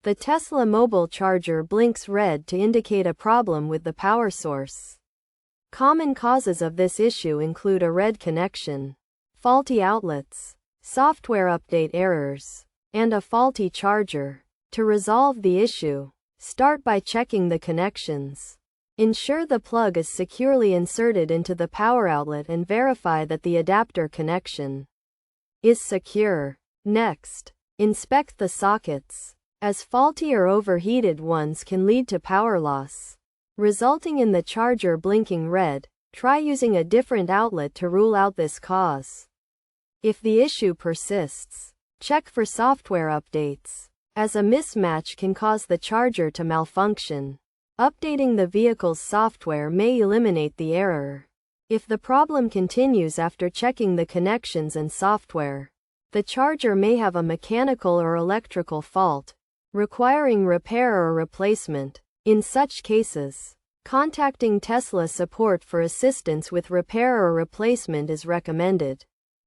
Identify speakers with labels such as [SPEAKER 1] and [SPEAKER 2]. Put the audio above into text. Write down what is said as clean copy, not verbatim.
[SPEAKER 1] The Tesla mobile charger blinks red to indicate a problem with the power source. Common causes of this issue include a red connection, faulty outlets, software update errors, and a faulty charger. To resolve the issue, start by checking the connections. Ensure the plug is securely inserted into the power outlet and verify that the adapter connection is secure. Next, inspect the sockets, as faulty or overheated ones can lead to power loss, resulting in the charger blinking red. Try using a different outlet to rule out this cause. If the issue persists, check for software updates, as a mismatch can cause the charger to malfunction. Updating the vehicle's software may eliminate the error. If the problem continues after checking the connections and software, the charger may have a mechanical or electrical fault, requiring repair or replacement. In such cases, contacting Tesla support for assistance with repair or replacement is recommended.